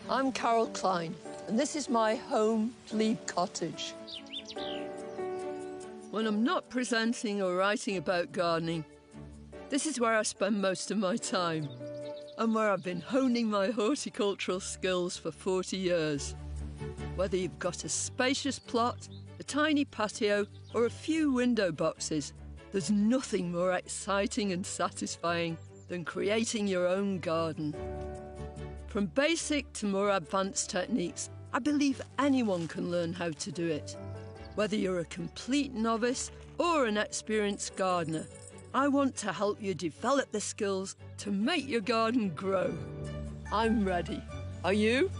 I'm Carol Klein, and this is my home, Glebe Cottage. When I'm not presenting or writing about gardening, this is where I spend most of my time, and where I've been honing my horticultural skills for 40 years. Whether you've got a spacious plot, a tiny patio, or a few window boxes, there's nothing more exciting and satisfying than creating your own garden. From basic to more advanced techniques, I believe anyone can learn how to do it. Whether you're a complete novice or an experienced gardener, I want to help you develop the skills to make your garden grow. I'm ready. Are you?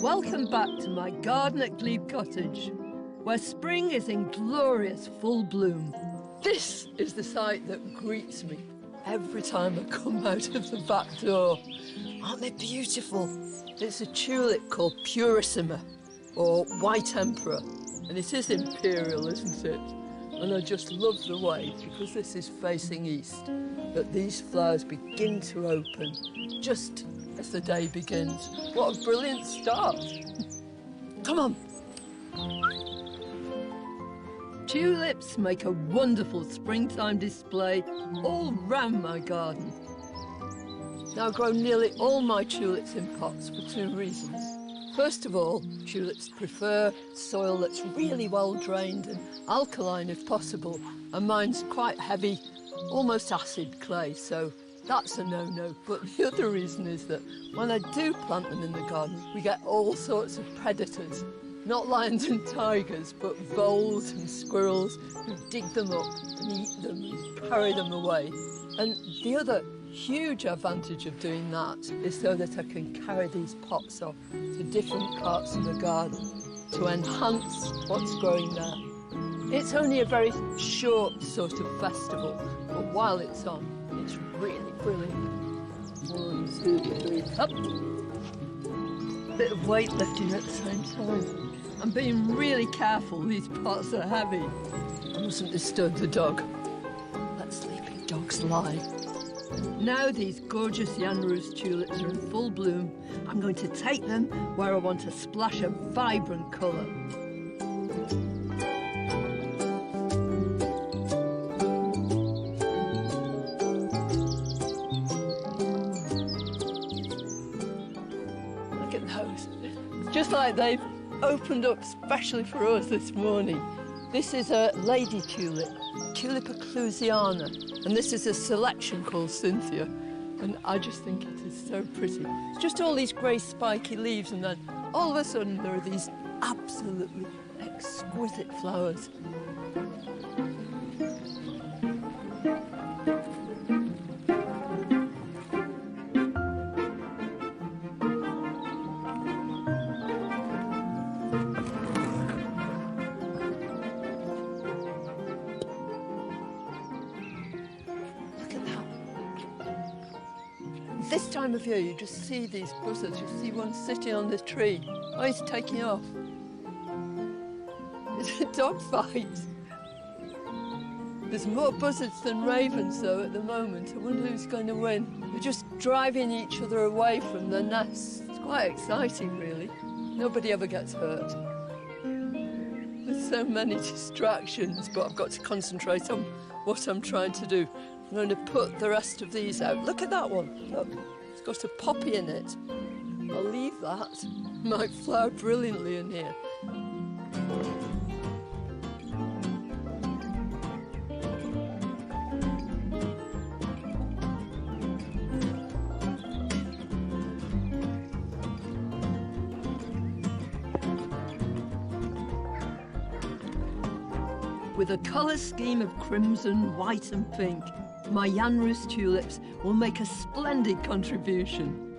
Welcome back to my garden at Glebe Cottage, where spring is in glorious full bloom. This is the sight that greets me every time I come out of the back door. Aren't they beautiful? It's a tulip called Purissima, or White Emperor, and it is imperial, isn't it? And I just love the way, because this is facing east, that these flowers begin to open just as the day begins. What a brilliant start. Come on. Tulips make a wonderful springtime display all round my garden. Now I grow nearly all my tulips in pots for two reasons. First of all, tulips prefer soil that's really well drained and alkaline if possible, and mine's quite heavy, almost acid clay, so that's a no-no. But the other reason is that when I do plant them in the garden, we get all sorts of predators. Not lions and tigers, but voles and squirrels who dig them up and eat them and carry them away. And the other huge advantage of doing that is so that I can carry these pots off to different parts of the garden to enhance what's growing there. It's only a very short sort of festival, but while it's on, it's really brilliant. 1, 2, 3, up. Bit of weightlifting at the same time. I'm being really careful, these pots are heavy. I mustn't disturb the dog. Let sleeping dogs lie. Now these gorgeous Yanroo's tulips are in full bloom, I'm going to take them where I want a splash of vibrant colour. Look at those. Just like they've opened up specially for us this morning. This is a lady tulip, Tulipa clusiana, and this is a selection called Cynthia, and I just think it is so pretty. It's just all these grey spiky leaves, and then all of a sudden there are these absolutely exquisite flowers. This time of year, you just see these buzzards. You see one sitting on the tree. Oh, he's taking off. It's a dog fight. There's more buzzards than ravens, though, at the moment. I wonder who's going to win. They're just driving each other away from their nests. It's quite exciting, really. Nobody ever gets hurt. There's so many distractions, but I've got to concentrate on what I'm trying to do. I'm going to put the rest of these out. Look at that one. Look, it's got a poppy in it. I'll leave that. It might flower brilliantly in here. With a colour scheme of crimson, white and pink, my Yanroo's tulips will make a splendid contribution.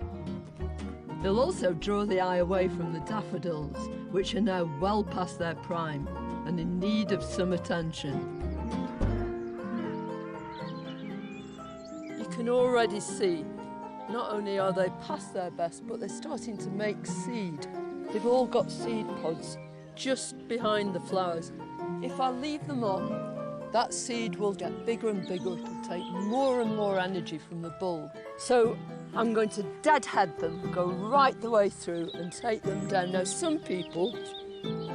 They'll also draw the eye away from the daffodils, which are now well past their prime and in need of some attention. You can already see not only are they past their best, but they're starting to make seed. They've all got seed pods just behind the flowers. If I leave them on, that seed will get bigger and bigger. It'll take more and more energy from the bulb. So I'm going to deadhead them, go right the way through and take them down. Now, some people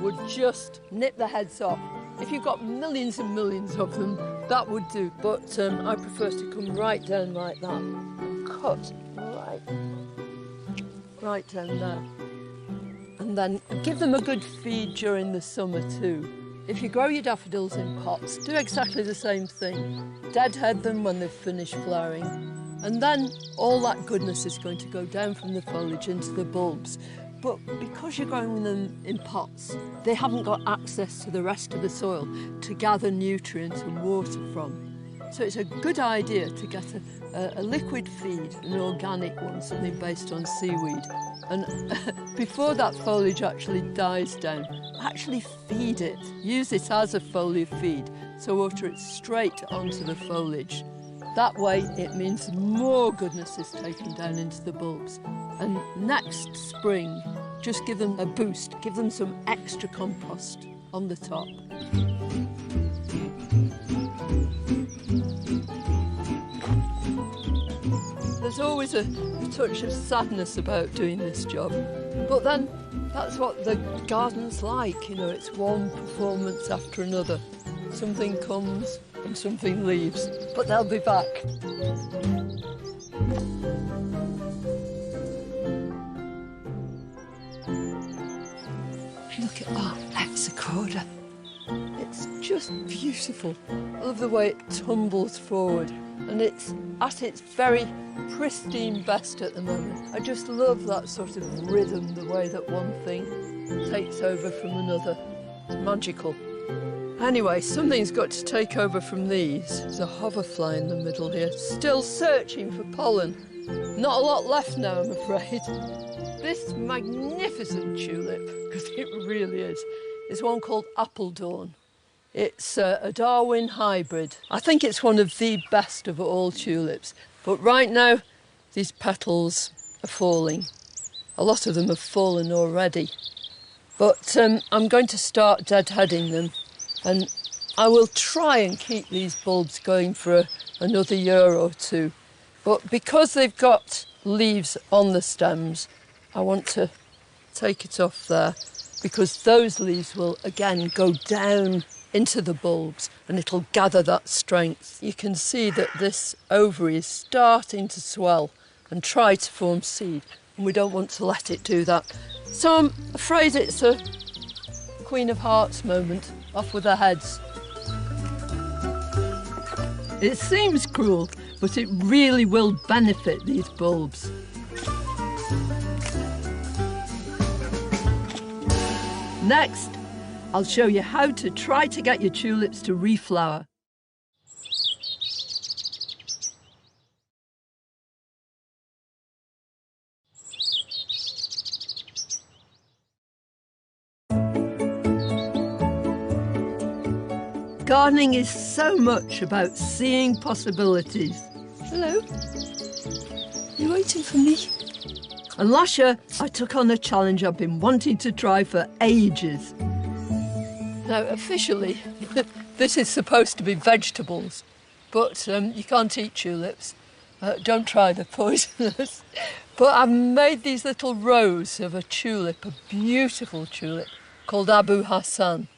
would just nip the heads off. If you've got millions and millions of them, that would do. But I prefer to come right down like that and cut right down there. And then give them a good feed during the summer too. If you grow your daffodils in pots, do exactly the same thing. Deadhead them when they've finished flowering. And then all that goodness is going to go down from the foliage into the bulbs. But because you're growing them in pots, they haven't got access to the rest of the soil to gather nutrients and water from. So it's a good idea to get a liquid feed, an organic one, something based on seaweed. And before that foliage actually dies down, actually feed it. Use it as a foliar feed, so water it straight onto the foliage. That way it means more goodness is taken down into the bulbs. And next spring, just give them a boost, give them some extra compost on the top. There's always a touch of sadness about doing this job, but then that's what the garden's like, you know, it's one performance after another. Something comes and something leaves, but they'll be back. Look at that hexacorda. It's just beautiful. I love the way it tumbles forward, and it's at its very pristine best at the moment. I just love that sort of rhythm, the way that one thing takes over from another. It's magical. Anyway, something's got to take over from these. There's a hoverfly in the middle here, still searching for pollen. Not a lot left now, I'm afraid. This magnificent tulip, because it really is one called Appledorn. It's a Darwin hybrid. I think it's one of the best of all tulips. But right now, these petals are falling. A lot of them have fallen already. But I'm going to start deadheading them. And I will try and keep these bulbs going for another year or two. But because they've got leaves on the stems, I want to take it off there, because those leaves will again go down into the bulbs and it'll gather that strength. You can see that this ovary is starting to swell and try to form seed, and we don't want to let it do that. So I'm afraid it's a Queen of Hearts moment. Off with their heads. It seems cruel, but it really will benefit these bulbs. Next, I'll show you how to try to get your tulips to reflower. Gardening is so much about seeing possibilities. Hello? You waiting for me? And last year, I took on a challenge I've been wanting to try for ages. Now, officially, this is supposed to be vegetables, but you can't eat tulips. Don't try, they're poisonous. But I've made these little rows of a tulip, a beautiful tulip, called Abu Hassan.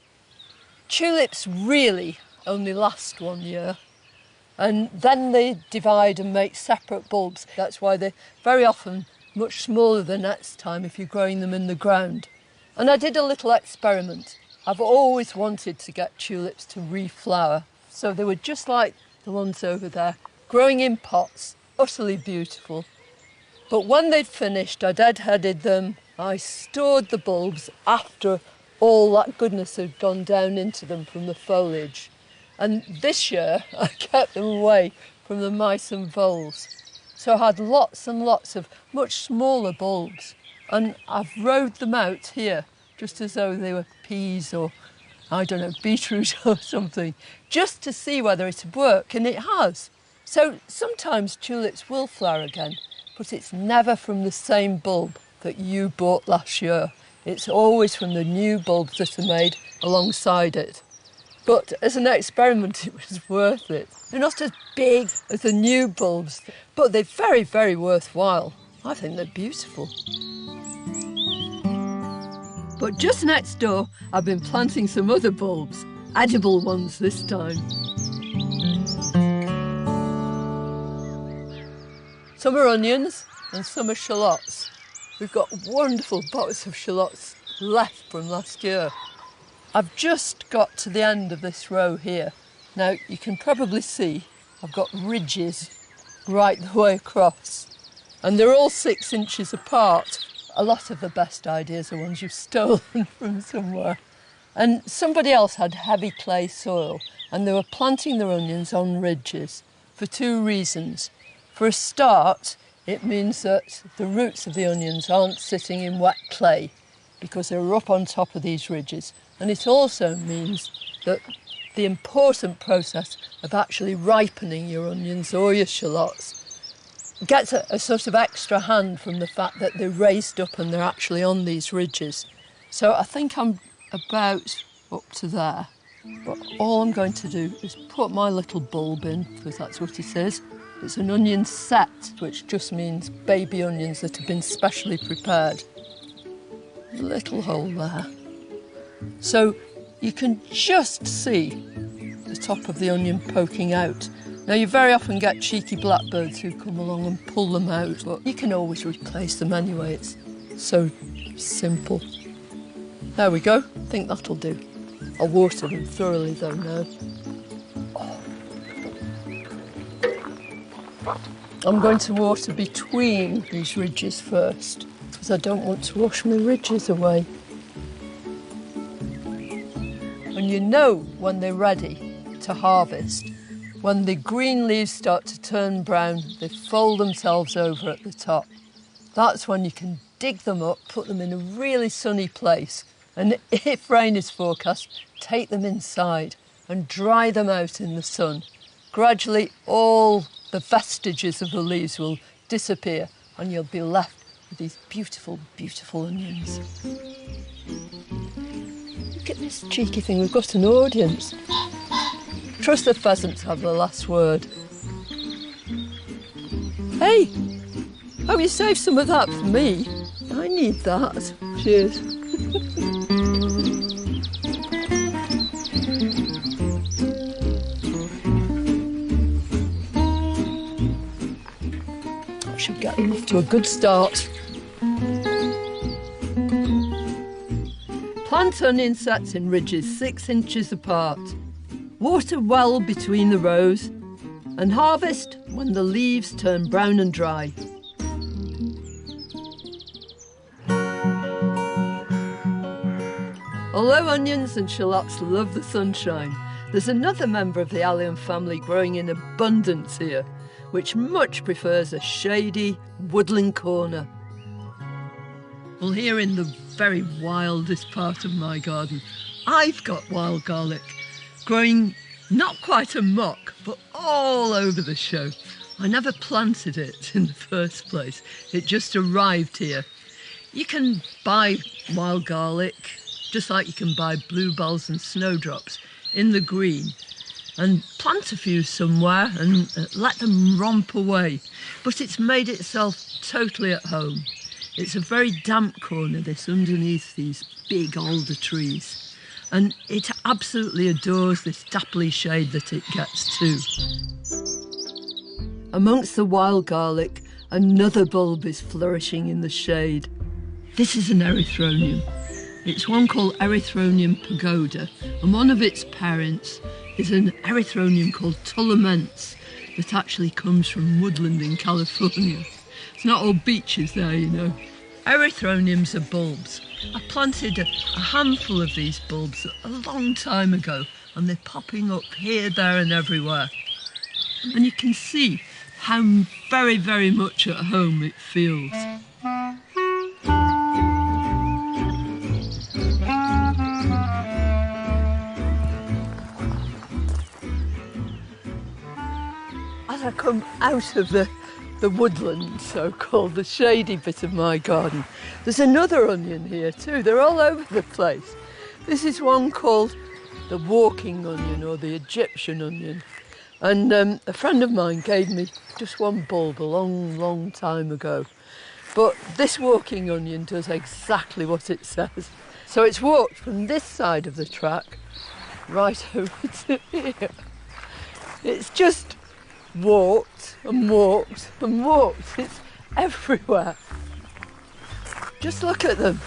Tulips really only last 1 year, and then they divide and make separate bulbs. That's why they're very often much smaller the next time if you're growing them in the ground. And I did a little experiment. I've always wanted to get tulips to reflower, so they were just like the ones over there, growing in pots, utterly beautiful. But when they'd finished, I deadheaded them. I stored the bulbs after all that goodness had gone down into them from the foliage. And this year, I kept them away from the mice and voles. So I had lots and lots of much smaller bulbs. And I've rowed them out here, just as though they were peas or, I don't know, beetroot or something, just to see whether it would work, and it has. So sometimes tulips will flower again, but it's never from the same bulb that you bought last year. It's always from the new bulbs that are made alongside it. But as an experiment, it was worth it. They're not as big as the new bulbs, but they're very, very worthwhile. I think they're beautiful. But just next door, I've been planting some other bulbs, edible ones this time. Some are onions and some are shallots. We've got wonderful pots of shallots left from last year. I've just got to the end of this row here. Now you can probably see I've got ridges right the way across, and they're all 6 inches apart. A lot of the best ideas are ones you've stolen from somewhere. And somebody else had heavy clay soil and they were planting their onions on ridges for 2 reasons. For a start, it means that the roots of the onions aren't sitting in wet clay because they're up on top of these ridges. And it also means that the important process of actually ripening your onions or your shallots gets a sort of extra hand from the fact that they're raised up and they're actually on these ridges. So I think I'm about up to there. But all I'm going to do is put my little bulb in, because that's what it is. It's an onion set, which just means baby onions that have been specially prepared. A little hole there. So you can just see the top of the onion poking out. Now you very often get cheeky blackbirds who come along and pull them out, but you can always replace them anyway. It's so simple. There we go. I think that'll do. I'll water them thoroughly though now. I'm going to water between these ridges first, because I don't want to wash my ridges away. And you know when they're ready to harvest. When the green leaves start to turn brown, they fold themselves over at the top. That's when you can dig them up, put them in a really sunny place, and if rain is forecast, take them inside and dry them out in the sun. Gradually, all the vestiges of the leaves will disappear and you'll be left with these beautiful, beautiful onions. Look at this cheeky thing, we've got an audience. Trust the pheasants have the last word. Hey, hope you saved some of that for me. I need that. Cheers. I should get them off to a good start. Plant onion sets in ridges 6 inches apart. Water well between the rows and harvest when the leaves turn brown and dry. Although onions and shallots love the sunshine, there's another member of the allium family growing in abundance here, which much prefers a shady woodland corner. Well, here in the very wildest part of my garden, I've got wild garlic, growing not quite amok, but all over the show. I never planted it in the first place. It just arrived here. You can buy wild garlic, just like you can buy bluebells and snowdrops, in the green, and plant a few somewhere and let them romp away. But it's made itself totally at home. It's a very damp corner, this, underneath these big alder trees. And it absolutely adores this dappley shade that it gets too. Amongst the wild garlic, another bulb is flourishing in the shade. This is an erythronium. It's one called Erythronium pagoda, and one of its parents is an erythronium called Tullaments that actually comes from woodland in California. It's not all beaches there, you know. Erythroniums are bulbs. I planted a handful of these bulbs a long time ago, and they're popping up here, there and everywhere. And you can see how very, very much at home it feels. As I come out of the the woodland, so-called, the shady bit of my garden. There's another onion here too. They're all over the place. This is one called the walking onion or the Egyptian onion. And a friend of mine gave me just one bulb a long, long time ago. But this walking onion does exactly what it says. So it's walked from this side of the track right over to here. It's just walked and walked and walked. It's everywhere. Just look at them.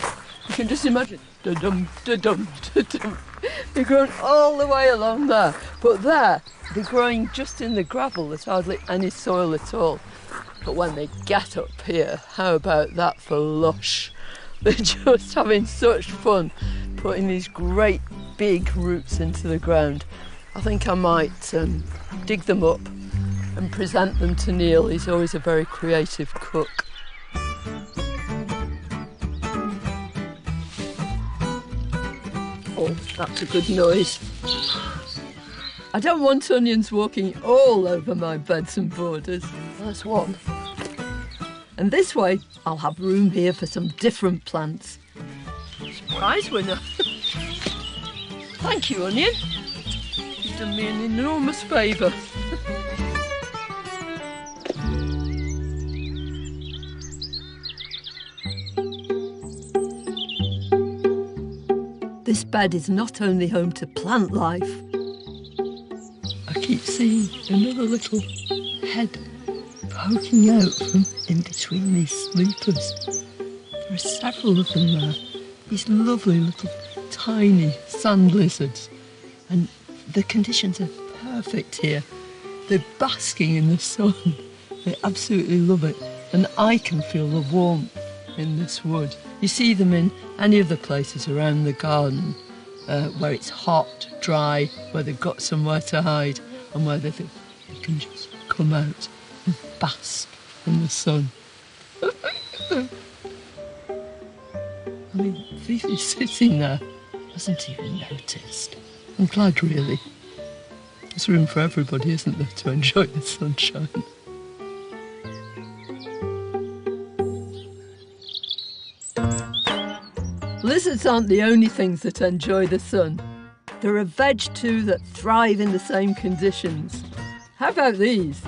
You can just imagine. Da-dum, da-dum, da-dum. They're growing all the way along there. But there, they're growing just in the gravel. There's hardly any soil at all. But when they get up here, how about that for lush? They're just having such fun putting these great big roots into the ground. I think I might dig them up and present them to Neil. He's always a very creative cook. Oh, that's a good noise. I don't want onions walking all over my beds and borders. That's one. And this way, I'll have room here for some different plants. Prize winner. Thank you, onion. You've done me an enormous favour. This bed is not only home to plant life. I keep seeing another little head poking out from in between these sleepers. There are several of them there. These lovely little tiny sand lizards. And the conditions are perfect here. They're basking in the sun. They absolutely love it. And I can feel the warmth in this wood. You see them in any of the places around the garden where it's hot, dry, where they've got somewhere to hide and where they think they can just come out and bask in the sun. I mean, Fifi's sitting there, hasn't even noticed. I'm glad, really. There's room for everybody, isn't there, to enjoy the sunshine? Lizards aren't the only things that enjoy the sun. There are veg too that thrive in the same conditions. How about these?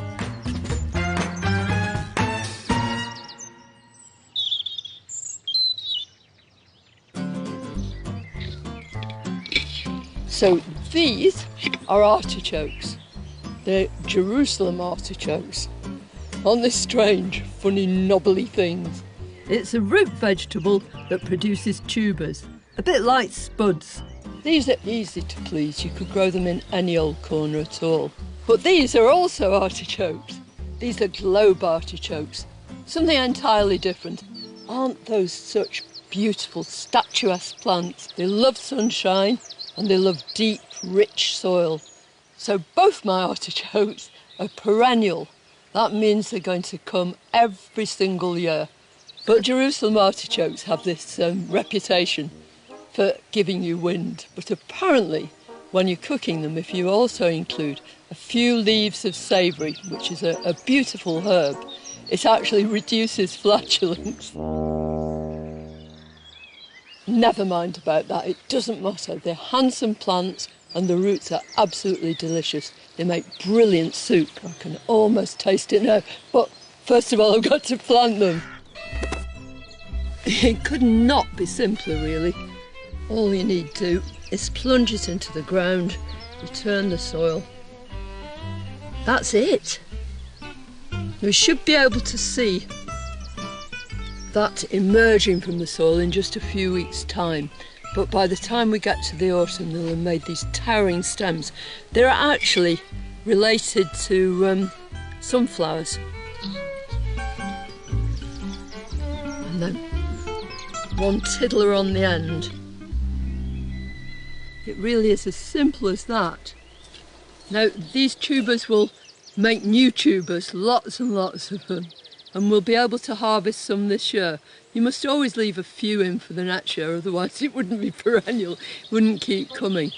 So these are artichokes. They're Jerusalem artichokes. Aren't they strange, funny, knobbly things? It's a root vegetable that produces tubers, a bit like spuds. These are easy to please. You could grow them in any old corner at all. But these are also artichokes. These are globe artichokes, something entirely different. Aren't those such beautiful, statuesque plants? They love sunshine and they love deep, rich soil. So both my artichokes are perennial. That means they're going to come every single year. But Jerusalem artichokes have this reputation for giving you wind. But apparently, when you're cooking them, if you also include a few leaves of savoury, which is a beautiful herb, it actually reduces flatulence. Never mind about that, it doesn't matter. They're handsome plants and the roots are absolutely delicious. They make brilliant soup. I can almost taste it now. But first of all, I've got to plant them. It could not be simpler, really. All you need to do is plunge it into the ground, return the soil. That's it. We should be able to see that emerging from the soil in just a few weeks' time. But by the time we get to the autumn, they'll have made these towering stems. They're actually related to sunflowers. And then one tiddler on the end. It really is as simple as that. Now, these tubers will make new tubers, lots and lots of them, and we'll be able to harvest some this year. You must always leave a few in for the next year, otherwise it wouldn't be perennial, it wouldn't keep coming.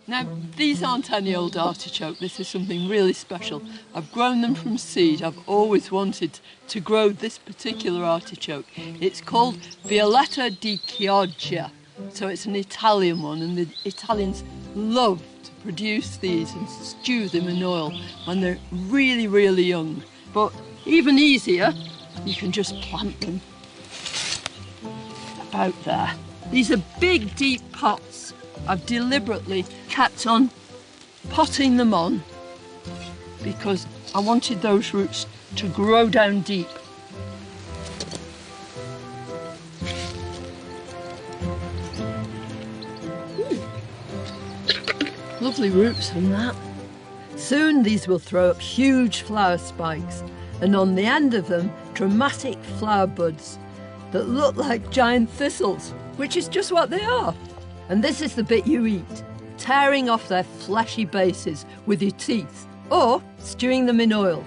Now Now, these aren't any old artichoke, this is something really special. I've grown them from seed. I've always wanted to grow this particular artichoke. It's called Violetta di Chioggia, so it's an Italian one, and the Italians love to produce these and stew them in oil when they're really, really young. But even easier, you can just plant them about there. These are big, deep pots. I've deliberately kept on potting them on because I wanted those roots to grow down deep. Lovely roots from that. Soon these will throw up huge flower spikes, and on the end of them, dramatic flower buds that look like giant thistles, which is just what they are. And this is the bit you eat, tearing off their fleshy bases with your teeth, or stewing them in oil.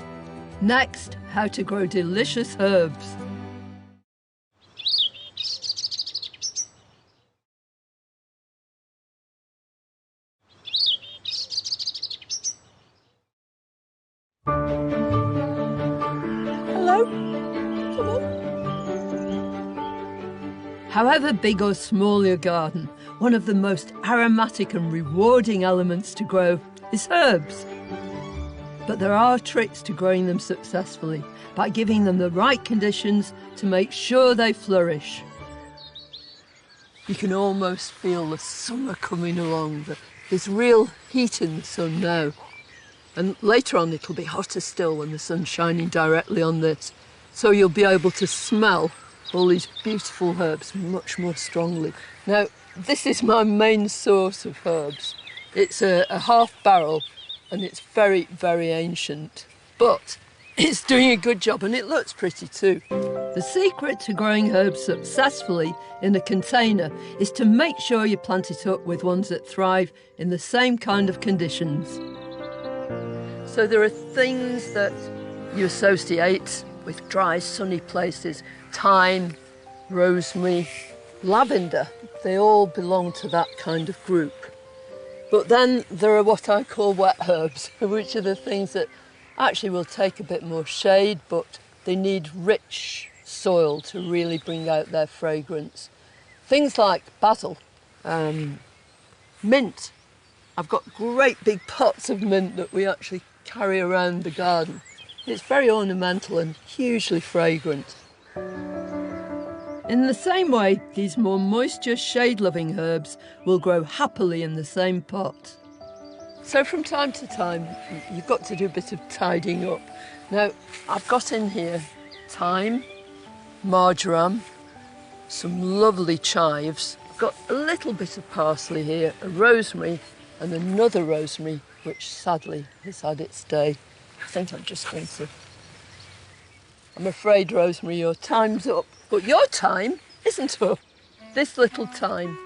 Next, how to grow delicious herbs. Hello? Come on. However big or small your garden, one of the most aromatic and rewarding elements to grow is herbs. But there are tricks to growing them successfully by giving them the right conditions to make sure they flourish. You can almost feel the summer coming along. There's real heat in the sun now. And later on it'll be hotter still when the sun's shining directly on this. So you'll be able to smell all these beautiful herbs much more strongly. Now, this is my main source of herbs. It's a half barrel and it's very, very ancient, but it's doing a good job and it looks pretty too. The secret to growing herbs successfully in a container is to make sure you plant it up with ones that thrive in the same kind of conditions. So there are things that you associate with dry, sunny places: thyme, rosemary, lavender. They all belong to that kind of group. But then there are what I call wet herbs, which are the things that actually will take a bit more shade, but they need rich soil to really bring out their fragrance. Things like basil, mint. I've got great big pots of mint that we actually carry around the garden. It's very ornamental and hugely fragrant. In the same way, these more moisture, shade-loving herbs will grow happily in the same pot. So from time to time, you've got to do a bit of tidying up. Now, I've got in here thyme, marjoram, some lovely chives. I've got a little bit of parsley here, a rosemary, and another rosemary, which sadly has had its day. I think I'm just going to... I'm afraid, Rosemary, your time's up. But your time isn't up. This little thyme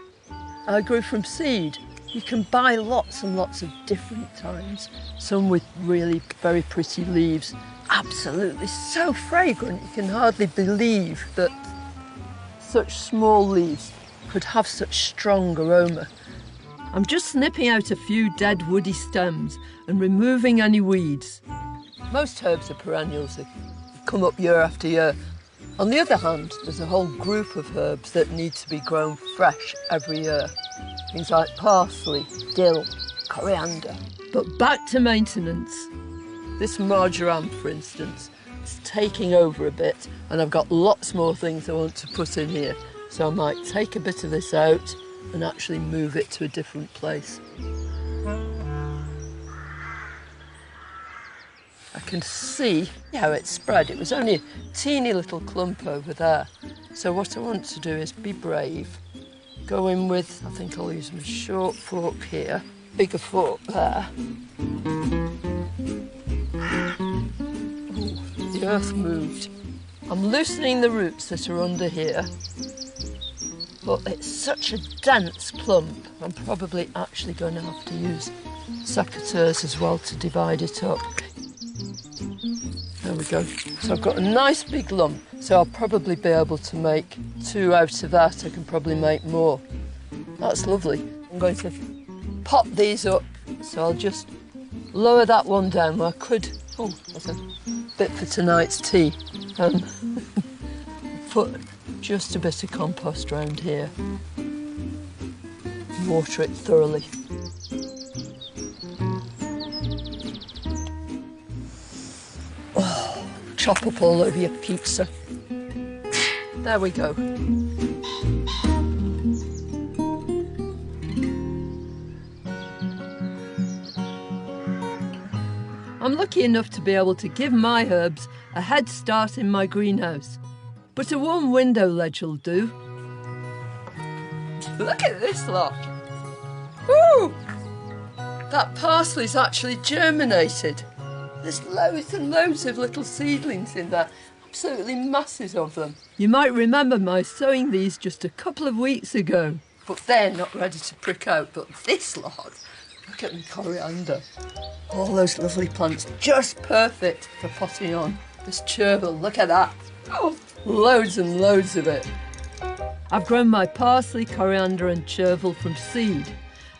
I grew from seed. You can buy lots and lots of different thymes, some with really very pretty leaves. Absolutely so fragrant, you can hardly believe that such small leaves could have such strong aroma. I'm just snipping out a few dead woody stems and removing any weeds. Most herbs are perennials, they come up year after year. On the other hand, there's a whole group of herbs that need to be grown fresh every year. Things like parsley, dill, coriander. But back to maintenance. This marjoram, for instance, is taking over a bit, and I've got lots more things I want to put in here. So I might take a bit of this out and actually move it to a different place. I can see how it's spread. It was only a teeny little clump over there. So what I want to do is be brave. Go in with, I think I'll use my short fork here, bigger fork there. Ooh, the earth moved. I'm loosening the roots that are under here, but it's such a dense clump, I'm probably actually going to have to use secateurs as well to divide it up. There we go. So I've got a nice big lump, so I'll probably be able to make 2 out of that. I can probably make more. That's lovely. I'm going to pop these up. So I'll just lower that one down. I could, oh, that's a bit for tonight's tea. Put just a bit of compost around here. Water it thoroughly. Oh, chop up all over your pizza. There we go. I'm lucky enough to be able to give my herbs a head start in my greenhouse. But a warm window ledge will do. Look at this lot. Woo! That parsley's actually germinated. There's loads and loads of little seedlings in there. Absolutely masses of them. You might remember my sowing these just a couple of weeks ago. But they're not ready to prick out. But this lot, look at the coriander. All those lovely plants, just perfect for potting on. This chervil, look at that. Oh, loads and loads of it. I've grown my parsley, coriander and chervil from seed,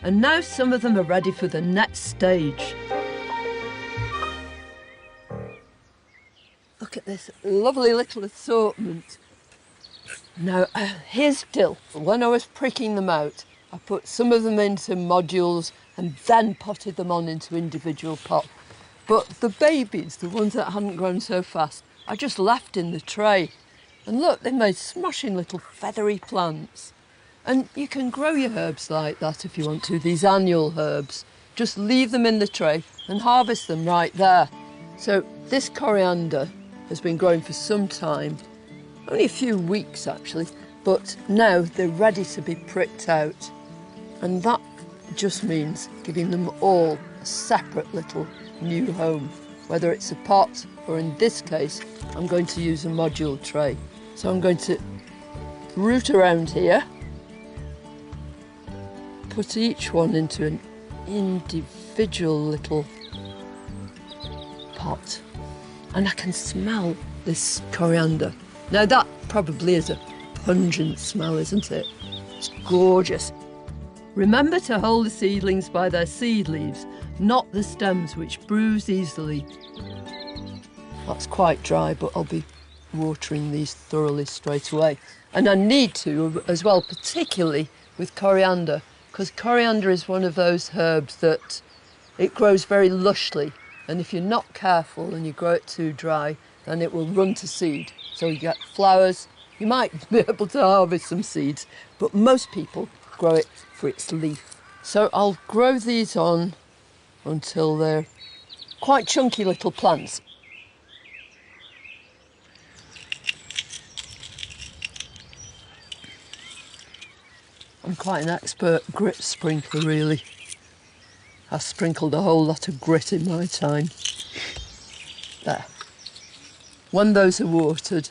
and now some of them are ready for the next stage. Look at this lovely little assortment. Now, here's dill. When I was pricking them out, I put some of them into modules and then potted them on into individual pots. But the babies, the ones that hadn't grown so fast, I just left in the tray. And look, they made smashing little feathery plants. And you can grow your herbs like that if you want to, these annual herbs. Just leave them in the tray and harvest them right there. So this coriander has been growing for some time, only a few weeks actually, but now they're ready to be pricked out. And that just means giving them all a separate little new home, whether it's a pot or in this case, I'm going to use a module tray. So I'm going to root around here, put each one into an individual little pot, and I can smell this coriander. Now that probably is a pungent smell, isn't it? It's gorgeous. Remember to hold the seedlings by their seed leaves, not the stems, which bruise easily. That's quite dry, but I'll be watering these thoroughly straight away. And I need to as well, particularly with coriander, because coriander is one of those herbs that it grows very lushly. And if you're not careful and you grow it too dry, then it will run to seed. So you get flowers. You might be able to harvest some seeds, but most people grow it for its leaf. So I'll grow these on until they're quite chunky little plants. I'm quite an expert grit sprinkler, really. I've sprinkled a whole lot of grit in my time. There. When those are watered,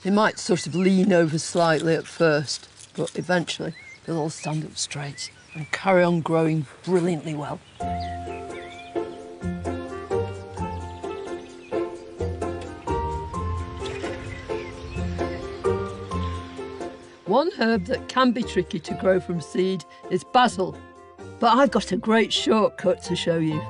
they might sort of lean over slightly at first, but eventually they'll all stand up straight and carry on growing brilliantly well. One herb that can be tricky to grow from seed is basil, but I've got a great shortcut to show you.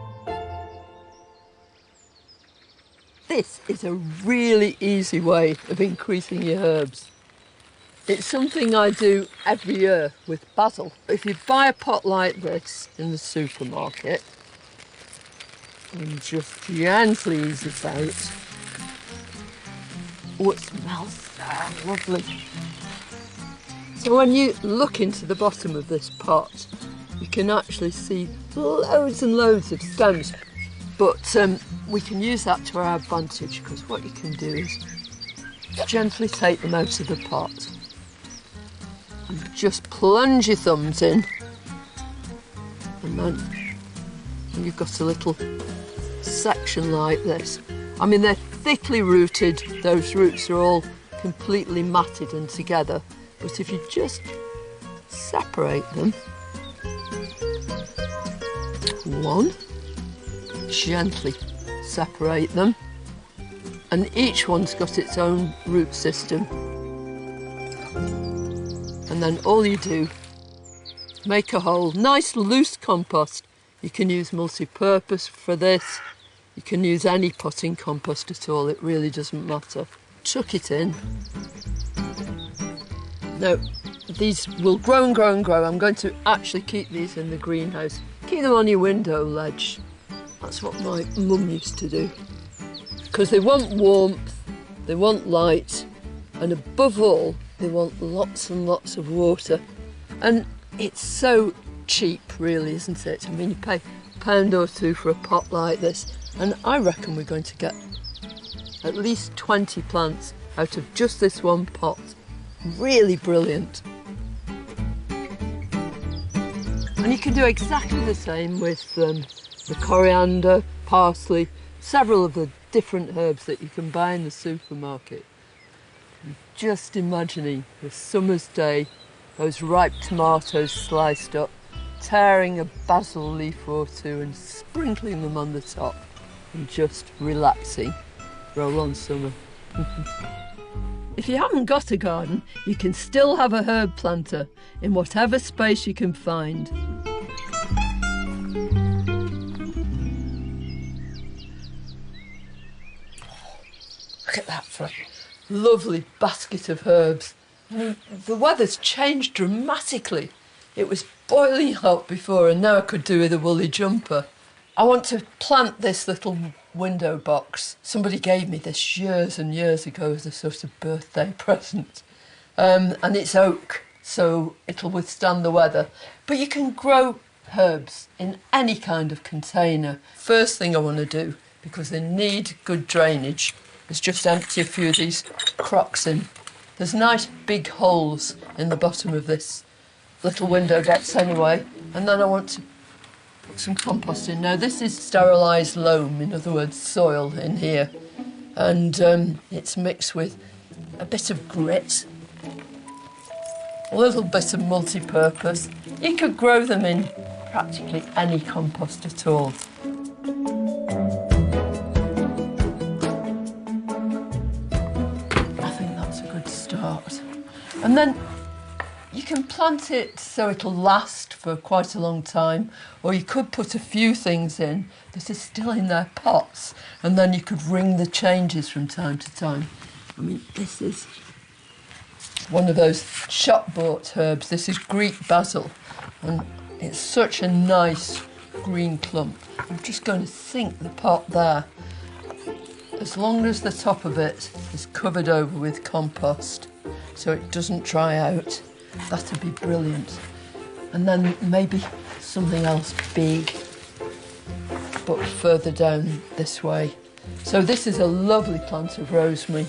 This is a really easy way of increasing your herbs. It's something I do every year with basil. If you buy a pot like this in the supermarket and just gently ease it out, oh, it smells so lovely. So when you look into the bottom of this pot, you can actually see loads and loads of stems. But we can use that to our advantage, because what you can do is gently take them out of the pot and just plunge your thumbs in, and then you've got a little section like this. I mean, they're thickly rooted, those roots are all completely matted and together, but if you just separate them, one, gently separate them, and each one's got its own root system. And then all you do, make a hole. Nice loose compost. You can use multi-purpose for this. You can use any potting compost at all, it really doesn't matter. Chuck it in. Now, these will grow and grow and grow. I'm going to actually keep these in the greenhouse. Keep them on your window ledge. That's what my mum used to do. Because they want warmth, they want light, and above all, they want lots and lots of water. And it's so cheap, really, isn't it? I mean, you pay £1 or £2 for a pot like this, and I reckon we're going to get at least 20 plants out of just this one pot. Really brilliant. And you can do exactly the same with the coriander, parsley, several of the different herbs that you can buy in the supermarket. I'm just imagining a summer's day, those ripe tomatoes sliced up, tearing a basil leaf or two and sprinkling them on the top and just relaxing. Roll on, summer. If you haven't got a garden, you can still have a herb planter in whatever space you can find. Look at that for a lovely basket of herbs. I mean, the weather's changed dramatically. It was boiling hot before and now I could do with a woolly jumper. I want to plant this little window box. Somebody gave me this years and years ago as a sort of birthday present. And it's oak, so it'll withstand the weather. But you can grow herbs in any kind of container. First thing I want to do, because they need good drainage, is just empty a few of these crocks in. There's nice big holes in the bottom of this little window box anyway, and then I want to put some compost in. Now this is sterilised loam, in other words soil in here, and it's mixed with a bit of grit, a little bit of multi-purpose. You could grow them in practically any compost at all. I think that's a good start. And then you can plant it so it'll last for quite a long time, or you could put a few things in that are still in their pots, and then you could ring the changes from time to time. I mean, this is one of those shop-bought herbs. This is Greek basil, and it's such a nice green clump. I'm just going to sink the pot there. As long as the top of it is covered over with compost so it doesn't dry out, that'd be brilliant. And then maybe something else big, but further down this way. So this is a lovely plant of rosemary.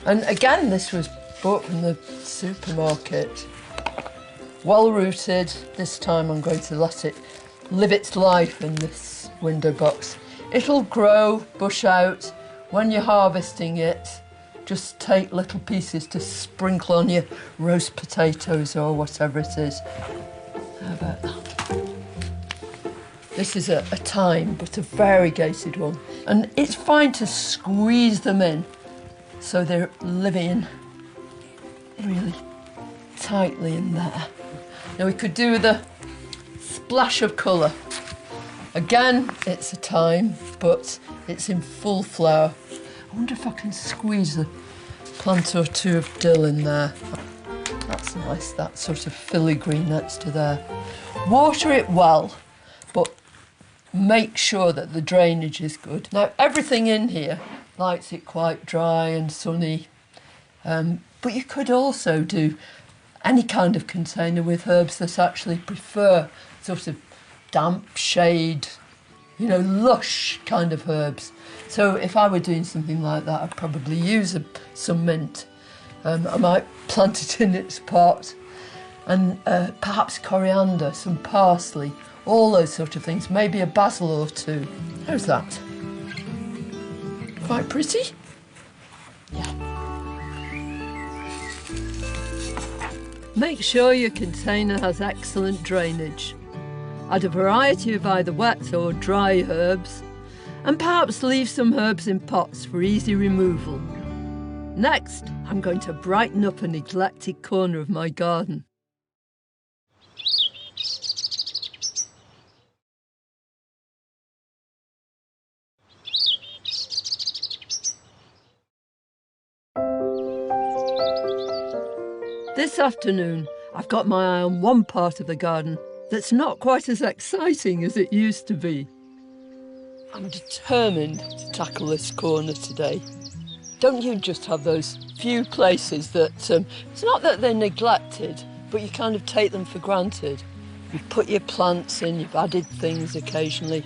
And again, this was bought from the supermarket. Well rooted. This time I'm going to let it live its life in this window box. It'll grow, bush out. When you're harvesting it, just take little pieces to sprinkle on your roast potatoes or whatever it is. How about that? This is a thyme, but a variegated one. And it's fine to squeeze them in so they're living really tightly in there. Now we could do with a splash of colour. Again, it's a thyme, but it's in full flower. I wonder if I can squeeze a plant or two of dill in there. That's nice, that sort of filigree next to there. Water it well, but make sure that the drainage is good. Now, everything in here likes it quite dry and sunny, but you could also do any kind of container with herbs that actually prefer sort of damp shade, you know, lush kind of herbs. So if I were doing something like that, I'd probably use some mint. I might plant it in its pot, and perhaps coriander, some parsley, all those sort of things, maybe a basil or two. How's that? Quite pretty? Yeah. Make sure your container has excellent drainage. Add a variety of either wet or dry herbs, and perhaps leave some herbs in pots for easy removal. Next, I'm going to brighten up a neglected corner of my garden. This afternoon, I've got my eye on one part of the garden that's not quite as exciting as it used to be. I'm determined to tackle this corner today. Don't you just have those few places that, it's not that they're neglected, but you kind of take them for granted. You've put your plants in, you've added things occasionally,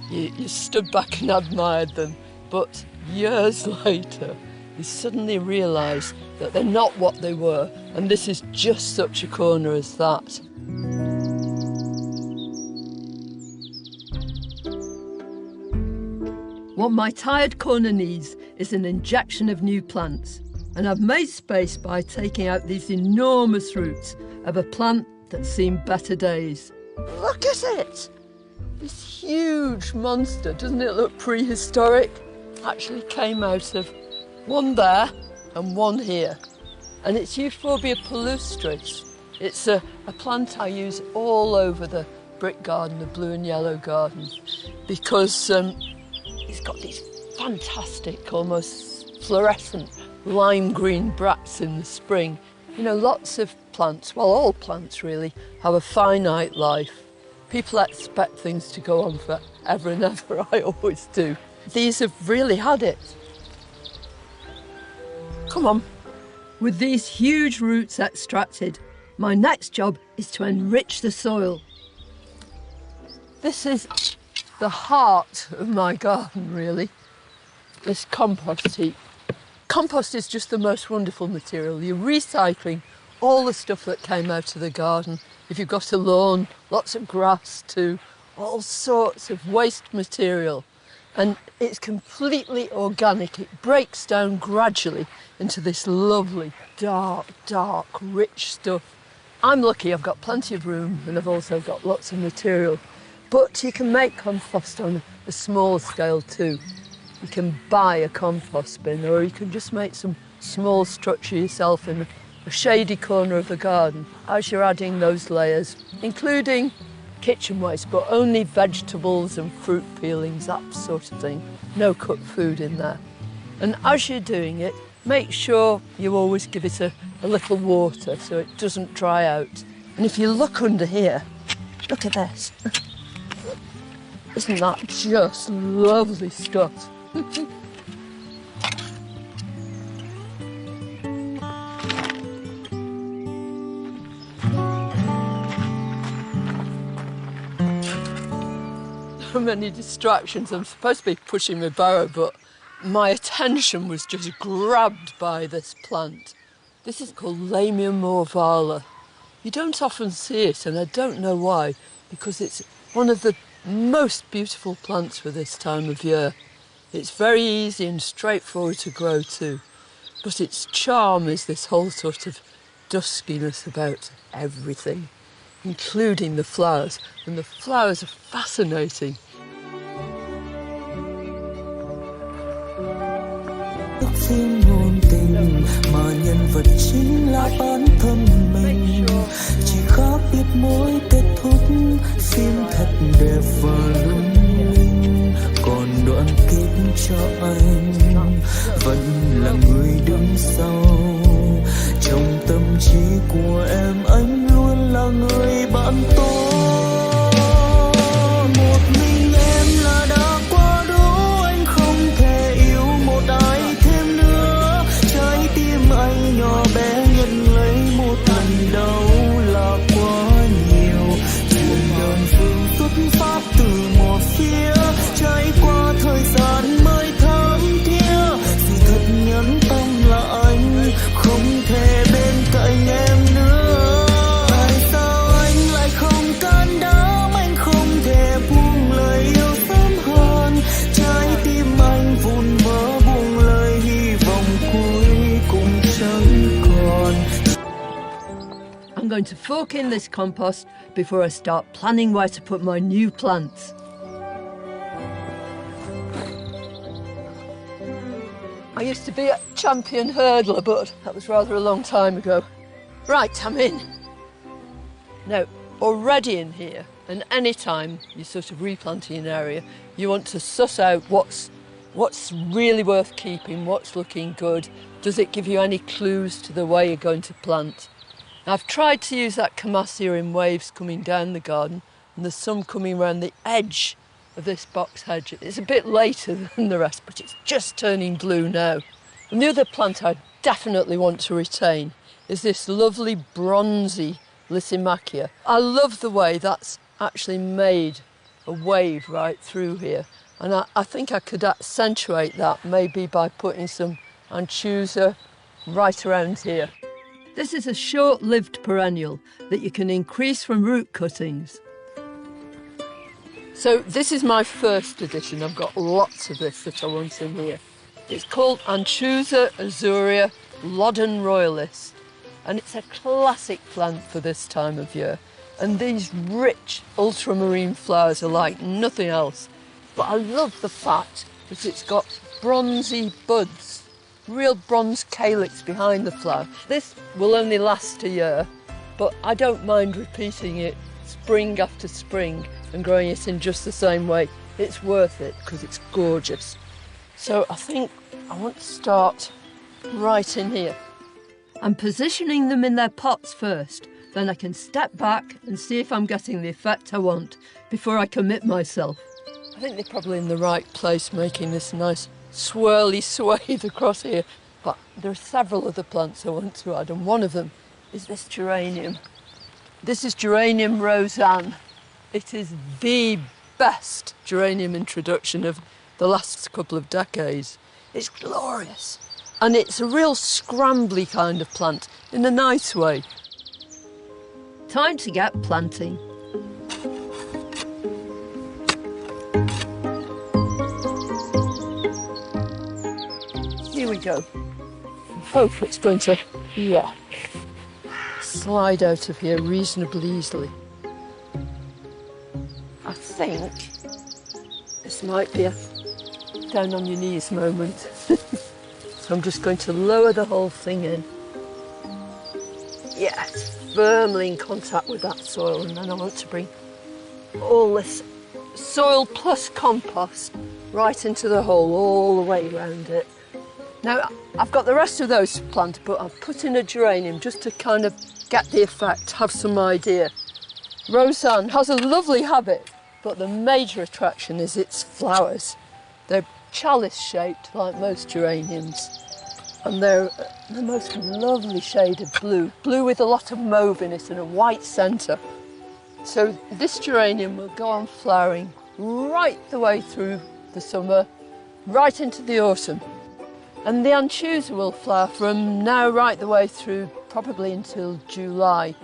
you stood back and admired them, but years later, you suddenly realise that they're not what they were, and this is just such a corner as that. What my tired corner needs is an injection of new plants, and I've made space by taking out these enormous roots of a plant that's seen better days. Look at it! This huge monster, doesn't it look prehistoric? Actually came out of one there and one here. And it's Euphorbia palustris. It's a plant I use all over the brick garden, the blue and yellow garden, because it's got these fantastic, almost fluorescent lime green bracts in the spring. You know, lots of plants, well, all plants really, have a finite life. People expect things to go on forever and ever, I always do. These have really had it. Come on. With these huge roots extracted, my next job is to enrich the soil. This is the heart of my garden, really, this compost heap. Compost is just the most wonderful material. You're recycling all the stuff that came out of the garden. If you've got a lawn, lots of grass too, all sorts of waste material. And it's completely organic. It breaks down gradually into this lovely, dark, rich stuff. I'm lucky I've got plenty of room and I've also got lots of material. But you can make compost on a small scale too. You can buy a compost bin, or you can just make some small structure yourself in a shady corner of the garden as you're adding those layers, including kitchen waste, but only vegetables and fruit peelings, that sort of thing. No cooked food in there. And as you're doing it, make sure you always give it a little water so it doesn't dry out. And if you look under here, look at this. Isn't that just lovely stuff? So many distractions. I'm supposed to be pushing my barrow, but my attention was just grabbed by this plant. This is called Lamia morvala. You don't often see it, and I don't know why, because it's one of the most beautiful plants for this time of year. It's very easy and straightforward to grow too, but its charm is this whole sort of duskiness about everything, including the flowers, and the flowers are fascinating. Phim ngôn tình mà nhân vật chính là bản thân mình, chỉ khác biết mỗi kết thúc phim thật đẹp và lung linh, còn đoạn kết cho anh vẫn là người đứng sau. Trong tâm trí của em anh luôn là người bạn tốt. Một mình em là đã quá đủ, anh không thể yêu một ai thêm nữa. Trái tim anh nhỏ bé nhận lấy một lần đau là quá nhiều. Chuyện đơn phương xuất phát từ một phía, trải qua thời gian mới thấm thía. Sự thật nhẫn tâm là anh không thể bên cạnh em nữa. Tại sao anh lại không can đảm, anh không thể buông lời yêu sớm hơn. Trái tim anh vụn vỡ buông lời hy vọng cuối cùng chẳng còn. I'm going to fork in this compost before I start planning where to put my new plants. I used to be a champion hurdler, but that was rather a long time ago. Right, I'm in. Now, already in here, and any time you're sort of replanting an area, you want to suss out what's really worth keeping, what's looking good. Does it give you any clues to the way you're going to plant? I've tried to use that camassia in waves coming down the garden, and there's some coming around the edge of this box hedge. It's a bit later than the rest, but it's just turning blue now. And the other plant I definitely want to retain is this lovely bronzy Lysimachia. I love the way that's actually made a wave right through here, and I think I could accentuate that maybe by putting some anchusa right around here. This is a short-lived perennial that you can increase from root cuttings. So this is my first edition. I've got lots of this that I want in here. It's called Anchusa azurea Loddon Royalist, and it's a classic plant for this time of year. And these rich ultramarine flowers are like nothing else. But I love the fact that it's got bronzy buds, real bronze calyx behind the flower. This will only last a year, but I don't mind repeating it spring after spring and growing it in just the same way. It's worth it because it's gorgeous. So I think I want to start right in here. I'm positioning them in their pots first, then I can step back and see if I'm getting the effect I want before I commit myself. I think they're probably in the right place, making this nice swirly swathe across here. But there are several other plants I want to add, and one of them is this geranium. This is Geranium Roseanne. It is the best geranium introduction of the last couple of decades. It's glorious. And it's a real scrambly kind of plant, in a nice way. Time to get planting. Here we go. I hope it's going to, slide out of here reasonably easily. I think this might be a down on your knees moment. So I'm just going to lower the whole thing in. Yes, firmly in contact with that soil, and then I want to bring all this soil plus compost right into the hole all the way around it. Now, I've got the rest of those to plant, but I've put in a geranium just to kind of get the effect, have some idea. Roseanne has a lovely habit, but the major attraction is its flowers. They're chalice-shaped like most geraniums, and they're the most lovely shade of blue. Blue with a lot of mauve in it and a white centre. So this geranium will go on flowering right the way through the summer, right into the autumn. And the anchusa will flower from now right the way through, probably until July.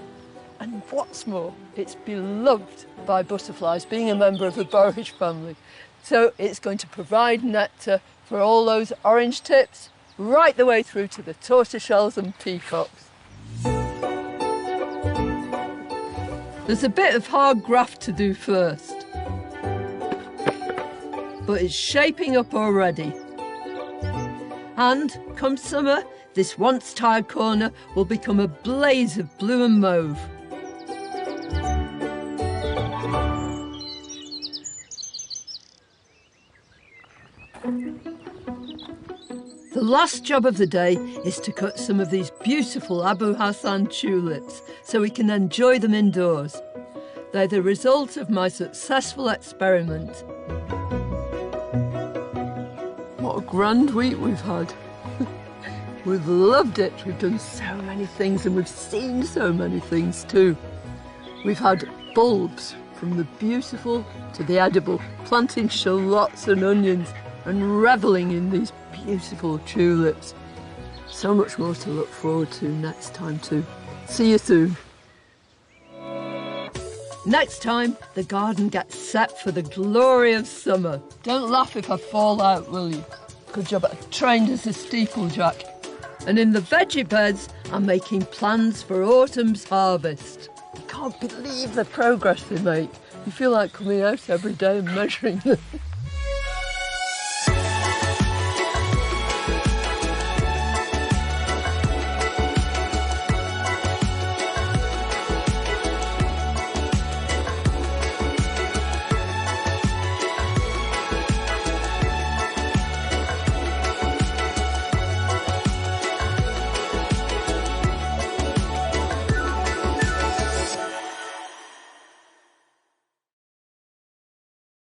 And what's more, it's beloved by butterflies, being a member of the borage family. So it's going to provide nectar for all those orange tips, right the way through to the tortoiseshells and peacocks. There's a bit of hard graft to do first, but it's shaping up already. And come summer, this once tired corner will become a blaze of blue and mauve. The last job of the day is to cut some of these beautiful Abu Hassan tulips so we can enjoy them indoors. They're the result of my successful experiment. What a grand week we've had. We've loved it. We've done so many things and we've seen so many things too. We've had bulbs from the beautiful to the edible, planting shallots and onions and revelling in these beautiful tulips. So much more to look forward to next time too. See you soon. Next time, the garden gets set for the glory of summer. Don't laugh if I fall out, will you? Good job, I'm trained as a steeplejack. And in the veggie beds, I'm making plans for autumn's harvest. I can't believe the progress they make. You feel like coming out every day and measuring them.